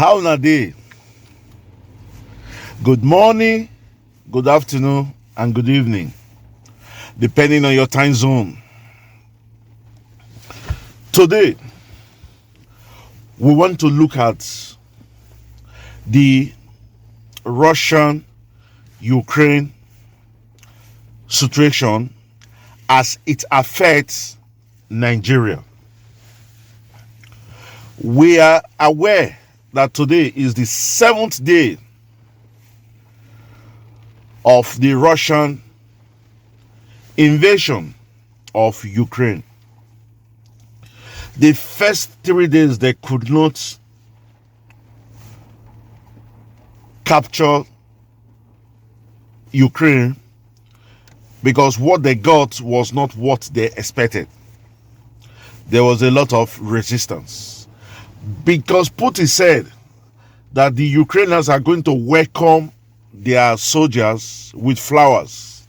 How na dey? Good morning, good afternoon, and good evening, depending on your time zone. Today, we want to look at the Russian-Ukraine situation as it affects Nigeria. We are aware that today is the 7th day of the Russian invasion of Ukraine. The first 3 days they could not capture Ukraine because what they got was not what they expected. There was a lot of resistance because Putin said that the Ukrainians are going to welcome their soldiers with flowers,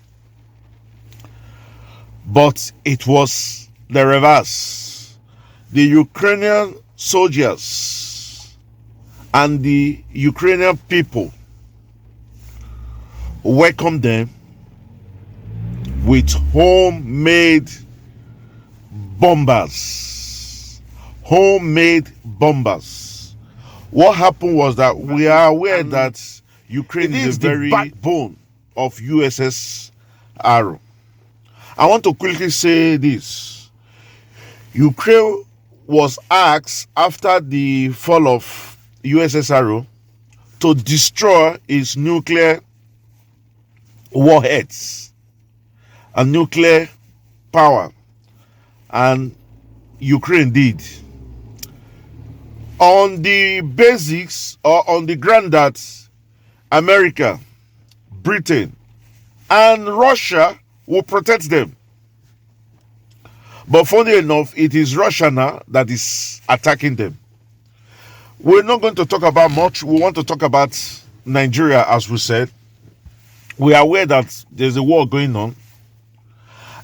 but it was the reverse. The Ukrainian soldiers and the Ukrainian people welcomed them with homemade bombers. What happened was that we are aware that Ukraine is the very backbone of USS Arrow. I want to quickly say this. Ukraine was asked after the fall of USS Arrow to destroy its nuclear warheads and nuclear power, and Ukraine did. On the basics or on the ground that America, Britain, and Russia will protect them. But funny enough, it is Russia now that is attacking them. We're not going to talk about much. We want to talk about Nigeria, as we said. We are aware that there's a war going on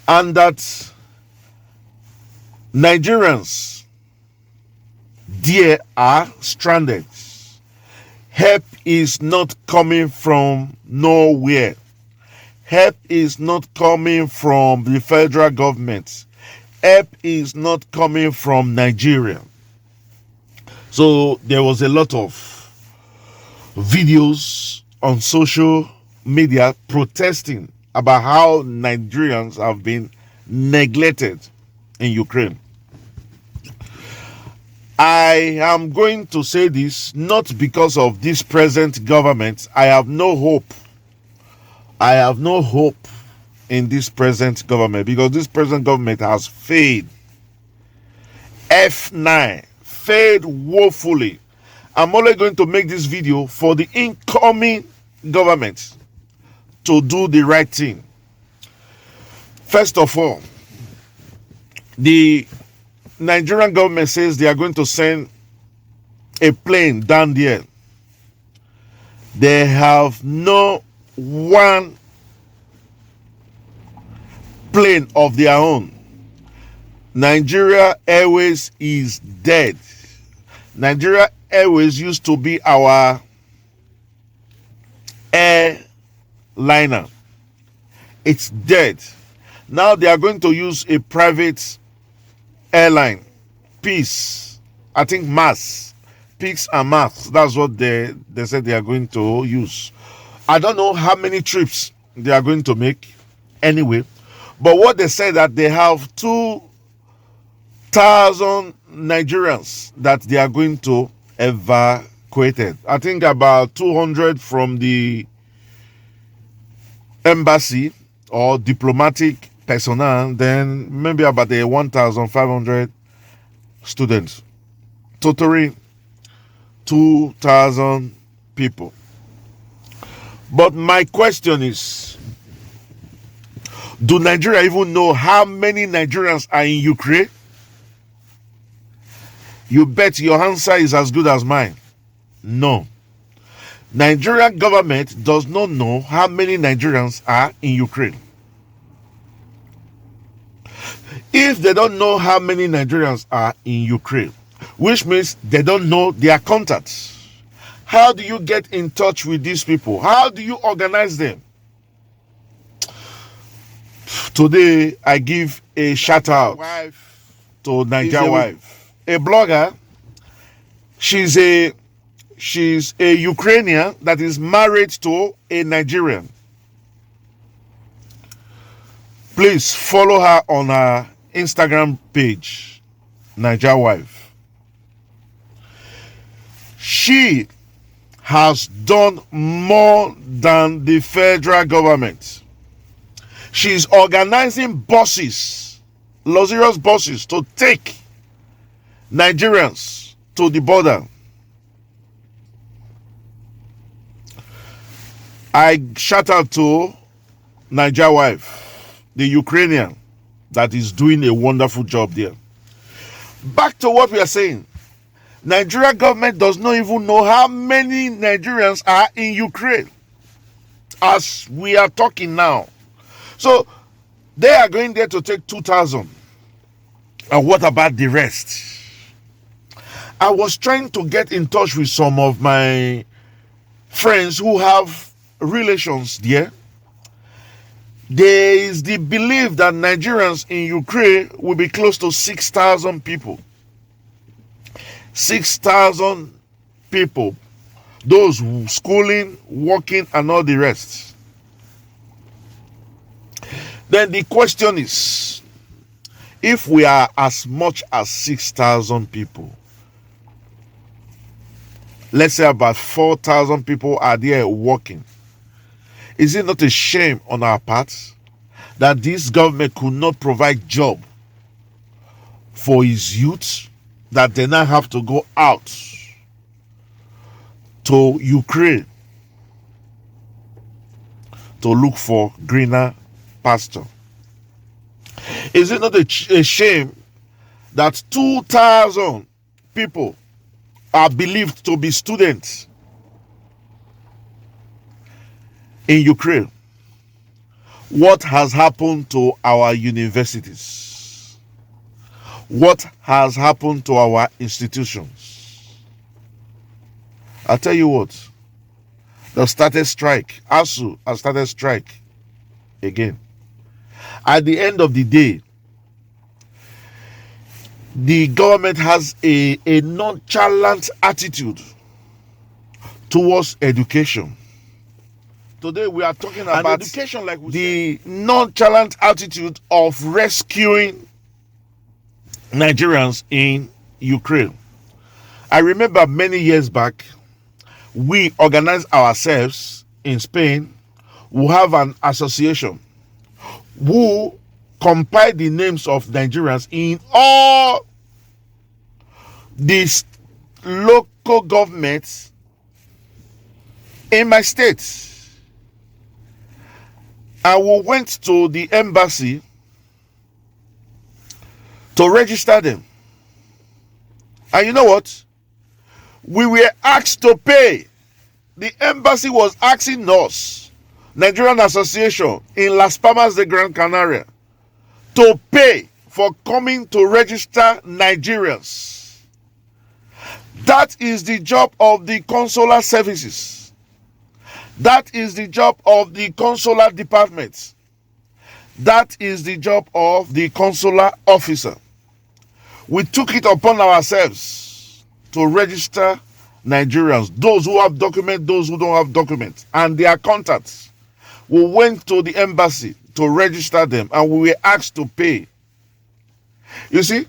and that Nigerians there are stranded. Help is not coming from nowhere. Help is not coming from the federal government. Help is not coming from Nigeria. So there was a lot of videos on social media protesting about how Nigerians have been neglected in Ukraine. I am going to say this not because of this present government. I have no hope. I have no hope in this present government because this present government has failed. F9 failed woefully. I'm only going to make this video for the incoming government to do the right thing. First of all, the Nigerian government says they are going to send a plane down there. They have no one plane of their own. Nigeria Airways is dead. Nigeria Airways used to be our airliner. It's dead. Now they are going to use a private airline, Peace, I think Mass, Peace and Mass. That's what they said they are going to use. I don't know how many trips they are going to make anyway, but what they said that they have 2,000 Nigerians that they are going to evacuate. I think about 200 from the embassy or diplomatic personnel, then maybe about the 1,500 students, totaling 2,000 people. But my question is, do Nigeria even know how many Nigerians are in Ukraine? You bet your answer is as good as mine. No. Nigerian government does not know how many Nigerians are in Ukraine. If they don't know how many Nigerians are in Ukraine, which means they don't know their contacts. How do you get in touch with these people? How do you organize them? Today, I give a shout out to Nigerian Wife, a blogger. She's a Ukrainian that is married to a Nigerian. Please follow her on her Instagram page, Nigerian Wife. She has done more than the federal government. She's organizing buses, luxurious buses, to take Nigerians to the border. I shout out to Nigerian Wife, the Ukrainian that is doing a wonderful job there. Back to what we are saying. Nigerian government does not even know how many Nigerians are in Ukraine as we are talking now. So they are going there to take 2,000. And what about the rest? I was trying to get in touch with some of my friends who have relations there. There is the belief that Nigerians in Ukraine will be close to 6,000 people. 6,000 people. Those schooling, working, and all the rest. Then the question is, if we are as much as 6,000 people, let's say about 4,000 people are there working, is it not a shame on our part that this government could not provide job for his youth, that they now have to go out to Ukraine to look for greener pasture? Is it not a shame that 2,000 people are believed to be students in Ukraine? What has happened to our universities? What has happened to our institutions? I'll tell you what. They started strike. ASU has started strike again. At the end of the day, the government has a nonchalant attitude towards education. Today we are talking about education, like the nonchalant attitude of rescuing Nigerians in Ukraine. I remember many years back, we organized ourselves in Spain. We have an association who compiled the names of Nigerians in all these local governments in my state. And we went to the embassy to register them. And you know what? We were asked to pay. The embassy was asking us, Nigerian Association in Las Palmas de Gran Canaria, to pay for coming to register Nigerians. That is the job of the consular services. That is the job of the consular department. That is the job of the consular officer. We took it upon ourselves to register Nigerians, those who have documents, those who don't have documents, and their contacts. We went to the embassy to register them, and we were asked to pay. You see,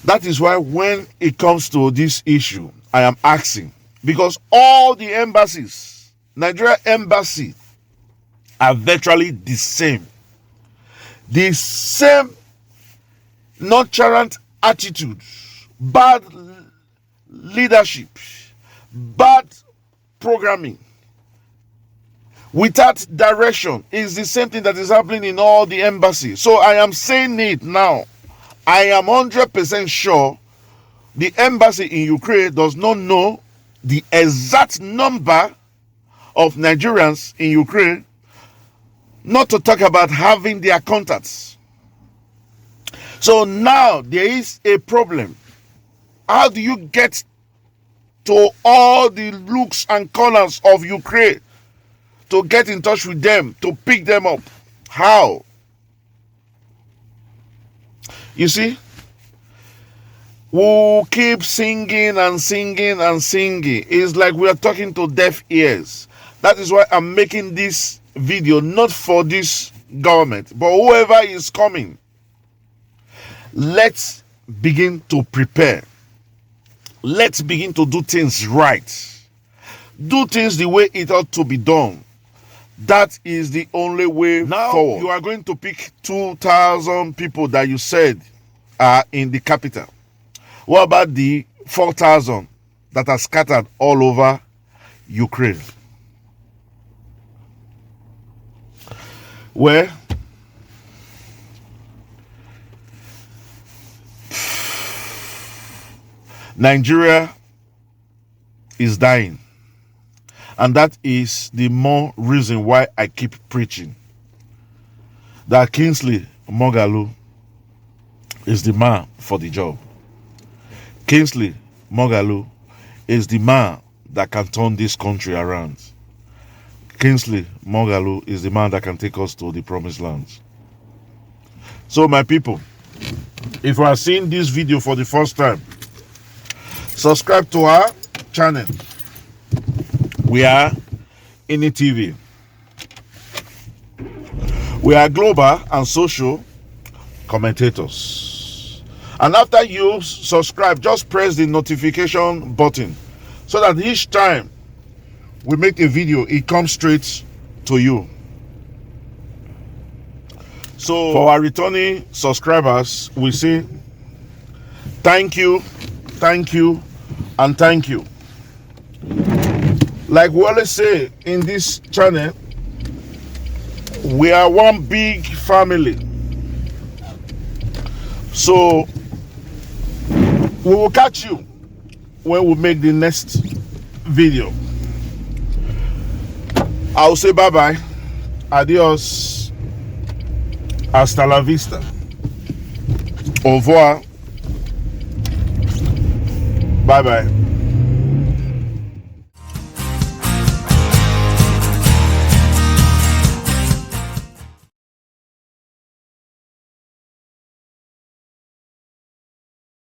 that is why when it comes to this issue, I am asking, because all the embassies, Nigeria embassy, are virtually the same. The same nonchalant attitude, bad leadership, bad programming, without direction is the same thing that is happening in all the embassies. So I am saying it now. I am 100% sure the embassy in Ukraine does not know the exact number of Nigerians in Ukraine, not to talk about having their contacts. So now there is a problem. How do you get to all the nooks and corners of Ukraine to get in touch with them, to pick them up. How? You see, we'll keep singing and singing and singing. It's like we are talking to deaf ears. That is why I'm making this video, not for this government, but whoever is coming. Let's begin to prepare. Let's begin to do things right. Do things the way it ought to be done. That is the only way forward. You are going to pick 2,000 people that you said are in the capital. What about the 4,000 that are scattered all over Ukraine? Where Nigeria is dying. And that is the more reason why I keep preaching that Kingsley Moghalu is the man for the job. Kingsley Moghalu is the man that can turn this country around. Kingsley Moghalu is the man that can take us to the promised lands. So my people, if you are seeing this video for the first time, subscribe to our channel. We are INI TV. We are global and social commentators. And after you subscribe, just press the notification button so that each time we make a video, it comes straight to you. So for our returning subscribers, we say thank you, and thank you. Like we always say in this channel, we are one big family. So we will catch you when we make the next video. I'll say bye-bye, adios, hasta la vista, au revoir, bye-bye.